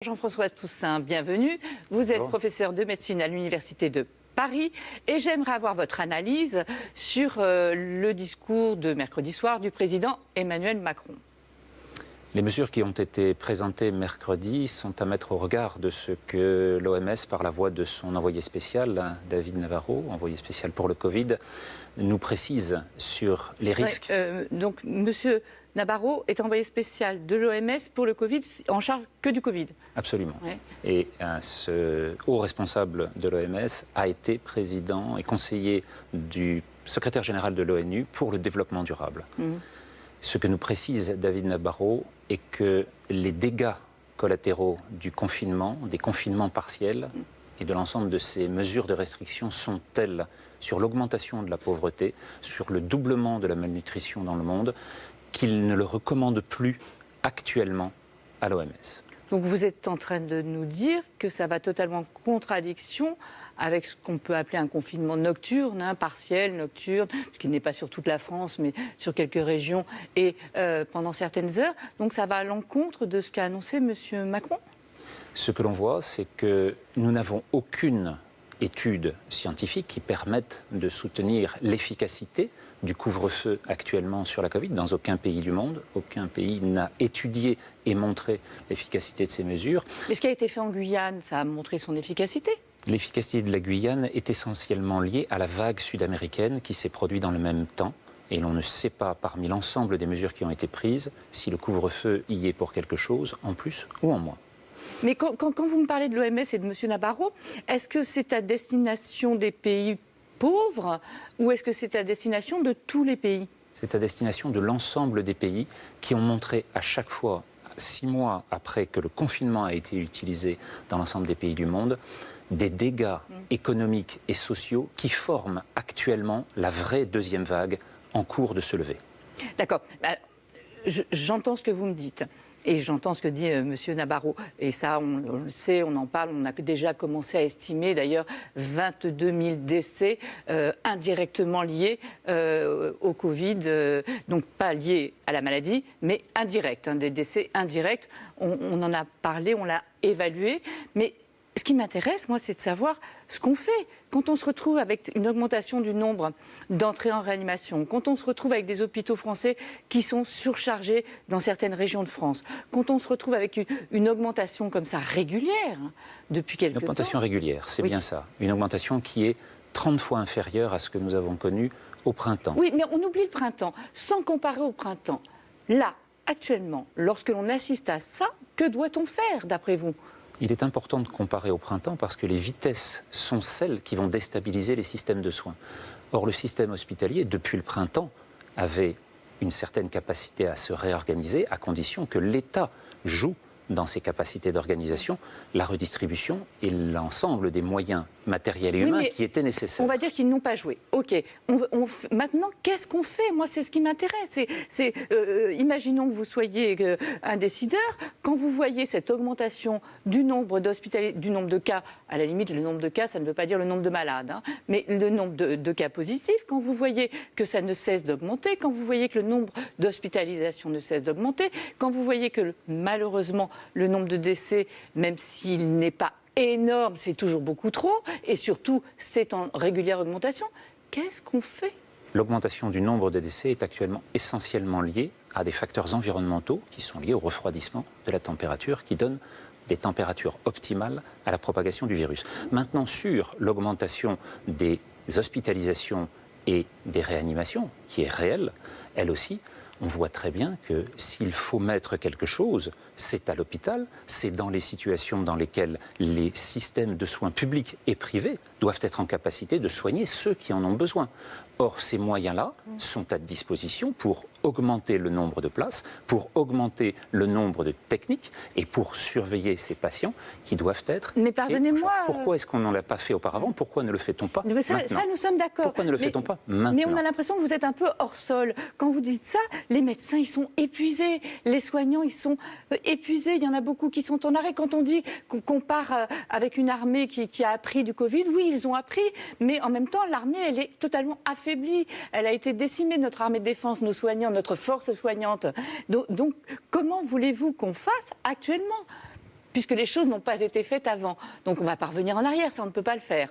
Jean-François Toussaint, bienvenue. Vous êtes professeur de médecine à l'Université de Paris et j'aimerais avoir votre analyse sur le discours de mercredi soir du président Emmanuel Macron. Les mesures qui ont été présentées mercredi sont à mettre au regard de ce que l'OMS, par la voix de son envoyé spécial, David Nabarro, envoyé spécial pour le Covid, nous précise sur les risques. Donc, monsieur Nabarro est envoyé spécial de l'OMS pour le Covid, en charge que du Covid. Absolument. Ouais. Et ce haut responsable de l'OMS a été président et conseiller du secrétaire général de l'ONU pour le développement durable. Ce que nous précise David Nabarro est que les dégâts collatéraux du confinement, des confinements partiels et de l'ensemble de ces mesures de restriction sont tels sur l'augmentation de la pauvreté, sur le doublement de la malnutrition dans le monde, qu'il ne le recommande plus actuellement à l'OMS. Donc vous êtes en train de nous dire que ça va totalement en contradiction avec ce qu'on peut appeler un confinement nocturne, partiel, nocturne, ce qui n'est pas sur toute la France, mais sur quelques régions et pendant certaines heures. Donc ça va à l'encontre de ce qu'a annoncé M. Macron ? Ce que l'on voit, c'est que nous n'avons aucune étude scientifique qui permette de soutenir l'efficacité du couvre-feu actuellement sur la Covid. Dans aucun pays du monde, aucun pays n'a étudié et montré l'efficacité de ces mesures. Mais ce qui a été fait en Guyane, ça a montré son efficacité ? L'efficacité de la Guyane est essentiellement liée à la vague sud-américaine qui s'est produite dans le même temps. Et l'on ne sait pas, parmi l'ensemble des mesures qui ont été prises, si le couvre-feu y est pour quelque chose, en plus ou en moins. Mais quand vous me parlez de l'OMS et de M. Nabarro, est-ce que c'est à destination des pays pauvres ou est-ce que c'est à destination de tous les pays ? C'est à destination de l'ensemble des pays qui ont montré à chaque fois, 6 mois après que le confinement a été utilisé dans l'ensemble des pays du monde, des dégâts économiques et sociaux qui forment actuellement la vraie deuxième vague en cours de se lever. D'accord. J'entends ce que vous me dites. Et j'entends ce que dit M. Nabarro. Et ça, on le sait, on en parle. On a déjà commencé à estimer, d'ailleurs, 22 000 décès indirectement liés au Covid. Donc pas liés à la maladie, mais indirects. Des décès indirects. On en a parlé, on l'a évalué. Mais ce qui m'intéresse, moi, c'est de savoir ce qu'on fait. Quand on se retrouve avec une augmentation du nombre d'entrées en réanimation, quand on se retrouve avec des hôpitaux français qui sont surchargés dans certaines régions de France, quand on se retrouve avec une augmentation comme ça régulière depuis quelques temps. Une augmentation régulière, c'est bien ça. Une augmentation qui est 30 fois inférieure à ce que nous avons connu au printemps. Oui, mais on oublie le printemps. Sans comparer au printemps, là, actuellement, lorsque l'on assiste à ça, que doit-on faire, d'après vous ? Il est important de comparer au printemps parce que les vitesses sont celles qui vont déstabiliser les systèmes de soins. Or, le système hospitalier, depuis le printemps, avait une certaine capacité à se réorganiser à condition que l'État joue dans ses capacités d'organisation, la redistribution et l'ensemble des moyens matériels et humains qui étaient nécessaires. On va dire qu'ils n'ont pas joué. OK. Maintenant, qu'est-ce qu'on fait ? Moi, c'est ce qui m'intéresse. Imaginons que vous soyez un décideur. Quand vous voyez cette augmentation du nombre du nombre de cas, à la limite, le nombre de cas, ça ne veut pas dire le nombre de malades, mais le nombre de cas positifs, quand vous voyez que ça ne cesse d'augmenter, quand vous voyez que le nombre d'hospitalisations ne cesse d'augmenter, quand vous voyez que malheureusement, le nombre de décès, même s'il n'est pas énorme, c'est toujours beaucoup trop, et surtout, c'est en régulière augmentation. Qu'est-ce qu'on fait ? L'augmentation du nombre de décès est actuellement essentiellement liée à des facteurs environnementaux qui sont liés au refroidissement de la température, qui donnent des températures optimales à la propagation du virus. Maintenant, sur l'augmentation des hospitalisations et des réanimations, qui est réelle, elle aussi, on voit très bien que s'il faut mettre quelque chose, c'est à l'hôpital, c'est dans les situations dans lesquelles les systèmes de soins publics et privés doivent être en capacité de soigner ceux qui en ont besoin. Or, ces moyens-là sont à disposition pour augmenter le nombre de places, pour augmenter le nombre de techniques et pour surveiller ces patients qui doivent être... Mais pardonnez-moi... Pourquoi est-ce qu'on ne l'a pas fait auparavant ? Pourquoi ne le fait-on pas maintenant ? Ça, nous sommes d'accord. Pourquoi ne le fait-on pas maintenant ? Mais on a l'impression que vous êtes un peu hors sol. Quand vous dites ça, les médecins, ils sont épuisés. Les soignants, ils sont épuisés. Il y en a beaucoup qui sont en arrêt. Quand on dit qu'on part avec une armée qui a appris du Covid, oui, ils ont appris. Mais en même temps, l'armée, elle est totalement affaiblie. Elle a été décimée, notre armée de défense, nos soignants, notre force soignante. Donc comment voulez-vous qu'on fasse actuellement ? puisque les choses n'ont pas été faites avant. Donc on ne va pas revenir en arrière, ça on ne peut pas le faire.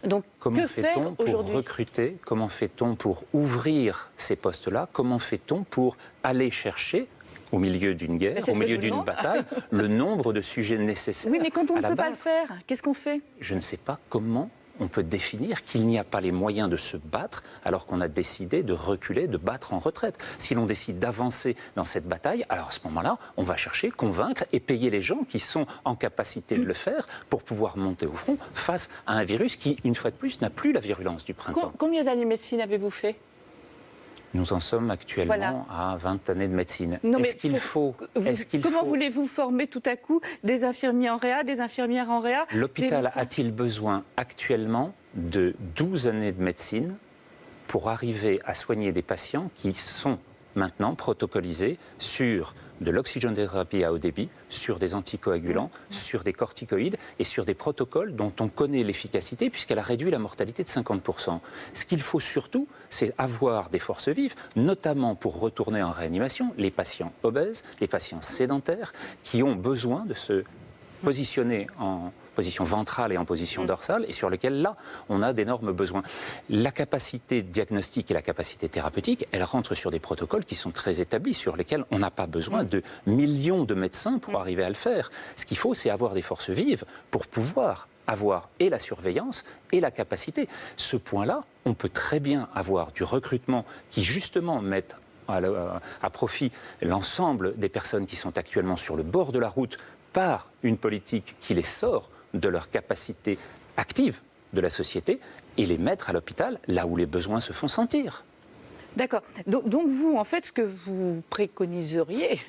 Donc, comment que faire fait-on pour aujourd'hui ? recruter? Comment fait-on pour ouvrir ces postes-là? Comment fait-on pour aller chercher, au milieu d'une guerre, au milieu d'une bataille, le nombre de sujets nécessaires? Oui, mais quand on ne peut pas le base? faire, qu'est-ce qu'on fait? Je ne sais pas comment on peut définir qu'il n'y a pas les moyens de se battre alors qu'on a décidé de reculer, de battre en retraite. Si l'on décide d'avancer dans cette bataille, alors à ce moment-là, on va chercher, convaincre et payer les gens qui sont en capacité de le faire pour pouvoir monter au front face à un virus qui, une fois de plus, n'a plus la virulence du printemps. Combien d'années de médecine avez-vous fait? Nous en sommes actuellement à 20 années de médecine. Comment voulez-vous former tout à coup des infirmiers en réa, des infirmières en réa? L'hôpital a-t-il besoin actuellement de 12 années de médecine pour arriver à soigner des patients qui sont maintenant protocolisés sur de l'oxygénothérapie à haut débit, sur des anticoagulants, sur des corticoïdes et sur des protocoles dont on connaît l'efficacité puisqu'elle a réduit la mortalité de 50%. Ce qu'il faut surtout, c'est avoir des forces vives, notamment pour retourner en réanimation, les patients obèses, les patients sédentaires qui ont besoin de se positionner en position ventrale et en position dorsale, et sur lesquels, là, on a d'énormes besoins. La capacité diagnostique et la capacité thérapeutique, elles rentrent sur des protocoles qui sont très établis, sur lesquels on n'a pas besoin de millions de médecins pour arriver à le faire. Ce qu'il faut, c'est avoir des forces vives pour pouvoir avoir et la surveillance et la capacité. Ce point-là, on peut très bien avoir du recrutement qui, justement, mette à profit l'ensemble des personnes qui sont actuellement sur le bord de la route par une politique qui les sort de leur capacité active de la société et les mettre à l'hôpital là où les besoins se font sentir. D'accord. Donc vous, en fait, ce que vous préconiseriez,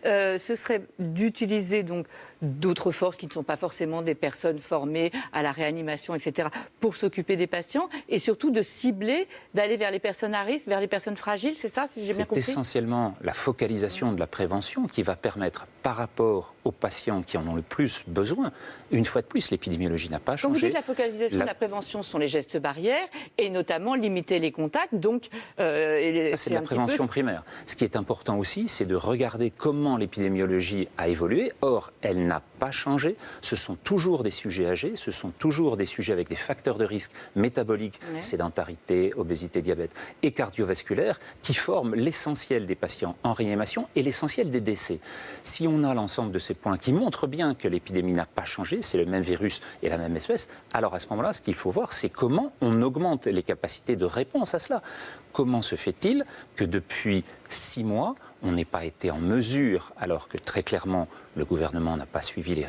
ce serait d'utiliser donc d'autres forces qui ne sont pas forcément des personnes formées à la réanimation, etc., pour s'occuper des patients, et surtout de cibler, d'aller vers les personnes à risque, vers les personnes fragiles, c'est ça, si j'ai bien compris ? C'est essentiellement la focalisation de la prévention qui va permettre, par rapport aux patients qui en ont le plus besoin, une fois de plus, l'épidémiologie n'a pas changé. Quand vous dites la focalisation de la prévention, ce sont les gestes barrières, et notamment limiter les contacts, donc... ça, c'est de la prévention primaire. Ce qui est important aussi, c'est de regarder comment l'épidémiologie a évolué. Or, elle n'a pas changé. Ce sont toujours des sujets âgés, ce sont toujours des sujets avec des facteurs de risque métaboliques, sédentarité, obésité, diabète et cardiovasculaire, qui forment l'essentiel des patients en réanimation et l'essentiel des décès. Si on a l'ensemble de ces points qui montrent bien que l'épidémie n'a pas changé, c'est le même virus et la même espèce, alors à ce moment-là, ce qu'il faut voir, c'est comment on augmente les capacités de réponse à cela. Comment se fait-il que depuis 6 mois, on n'ait pas été en mesure, alors que très clairement le gouvernement n'a pas suivi les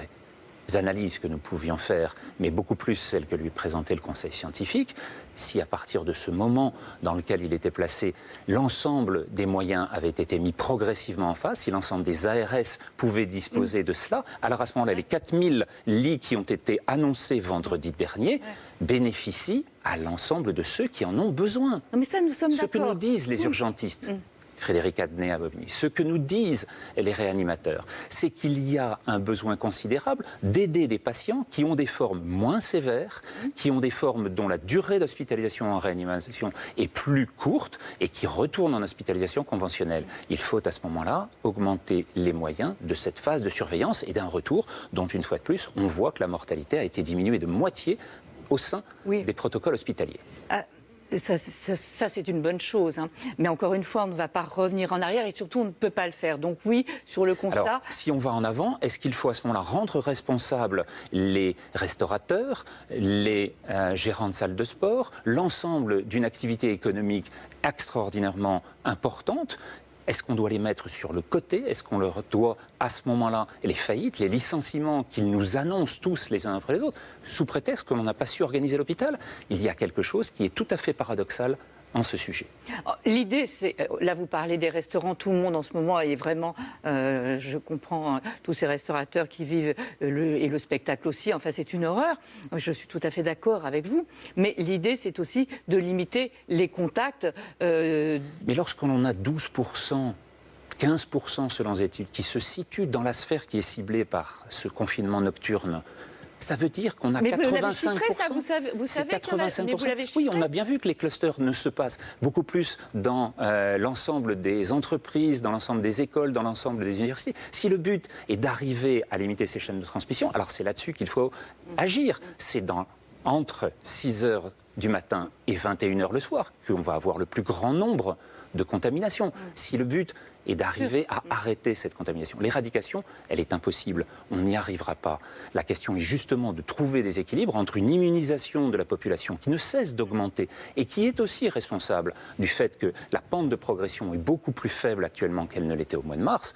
analyses que nous pouvions faire, mais beaucoup plus celles que lui présentait le Conseil scientifique, si à partir de ce moment dans lequel il était placé, l'ensemble des moyens avaient été mis progressivement en face, si l'ensemble des ARS pouvaient disposer de cela, alors à ce moment-là, les 4000 lits qui ont été annoncés vendredi dernier bénéficient à l'ensemble de ceux qui en ont besoin. Non, mais ça, nous sommes Ce que d'accord. nous disent les urgentistes, Frédéric Adnet à Bobigny, ce que nous disent les réanimateurs, c'est qu'il y a un besoin considérable d'aider des patients qui ont des formes moins sévères, qui ont des formes dont la durée d'hospitalisation en réanimation est plus courte et qui retournent en hospitalisation conventionnelle. Il faut à ce moment-là augmenter les moyens de cette phase de surveillance et d'un retour dont, une fois de plus, on voit que la mortalité a été diminuée de moitié au sein des protocoles hospitaliers. Ça, c'est une bonne chose. Hein. Mais encore une fois, on ne va pas revenir en arrière et surtout, on ne peut pas le faire. Donc oui, sur le constat... Alors, si on va en avant, est-ce qu'il faut à ce moment-là rendre responsables les restaurateurs, les gérants de salles de sport, l'ensemble d'une activité économique extraordinairement importante ? Est-ce qu'on doit les mettre sur le côté? Est-ce qu'on leur doit, à ce moment-là, les faillites, les licenciements qu'ils nous annoncent tous les uns après les autres, sous prétexte que l'on n'a pas su organiser l'hôpital? Il y a quelque chose qui est tout à fait paradoxal en ce sujet. L'idée, c'est, là vous parlez des restaurants, tout le monde en ce moment est vraiment, je comprends tous ces restaurateurs qui vivent et le spectacle aussi, enfin c'est une horreur, je suis tout à fait d'accord avec vous, mais l'idée c'est aussi de limiter les contacts. Mais lorsqu'on en a 12%, 15% selon les études, qui se situent dans la sphère qui est ciblée par ce confinement nocturne, Ça veut dire qu'on a mais 85%. Vous l'avez chiffré, ça, vous C'est savez 85%. mais vous l'avez chiffré, oui, on a bien vu que les clusters ne se passent beaucoup plus dans l'ensemble des entreprises, dans l'ensemble des écoles, dans l'ensemble des universités. Si le but est d'arriver à limiter ces chaînes de transmission, alors c'est là-dessus qu'il faut agir. C'est entre 6 heures du matin et 21 heures le soir qu'on va avoir le plus grand nombre de contaminations. Si le but est d'arriver à arrêter cette contamination. L'éradication, elle est impossible. On n'y arrivera pas. La question est justement de trouver des équilibres entre une immunisation de la population qui ne cesse d'augmenter et qui est aussi responsable du fait que la pente de progression est beaucoup plus faible actuellement qu'elle ne l'était au mois de mars.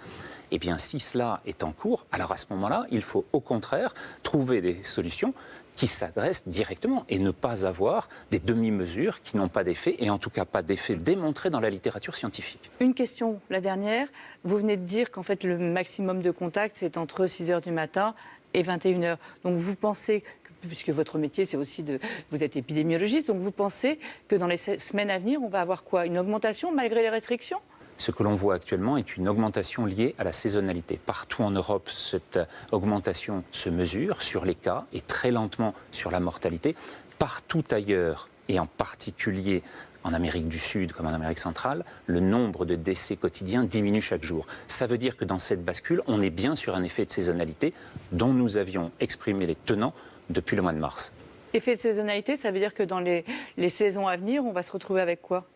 Eh bien, si cela est en cours, alors à ce moment-là, il faut au contraire trouver des solutions qui s'adressent directement et ne pas avoir des demi-mesures qui n'ont pas d'effet et en tout cas pas d'effet démontré dans la littérature scientifique. Une question, la dernière. Vous venez de dire qu'en fait le maximum de contact c'est entre 6 heures du matin et 21 heures. Donc vous pensez, puisque votre métier c'est aussi vous êtes épidémiologiste, donc vous pensez que dans les semaines à venir on va avoir quoi? Une augmentation malgré les restrictions? Ce que l'on voit actuellement est une augmentation liée à la saisonnalité. Partout en Europe, cette augmentation se mesure sur les cas et très lentement sur la mortalité. Partout ailleurs, et en particulier en Amérique du Sud comme en Amérique centrale, le nombre de décès quotidiens diminue chaque jour. Ça veut dire que dans cette bascule, on est bien sur un effet de saisonnalité dont nous avions exprimé les tenants depuis le mois de mars. Effet de saisonnalité, ça veut dire que dans les saisons à venir, on va se retrouver avec quoi?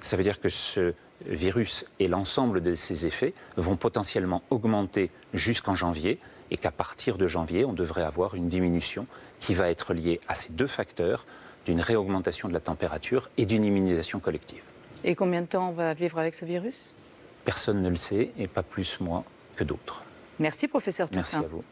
Ça veut dire que ce virus et l'ensemble de ses effets vont potentiellement augmenter jusqu'en janvier et qu'à partir de janvier, on devrait avoir une diminution qui va être liée à ces deux facteurs d'une réaugmentation de la température et d'une immunisation collective. Et combien de temps on va vivre avec ce virus? Personne ne le sait et pas plus moi que d'autres. Merci professeur Toussaint. Merci à vous.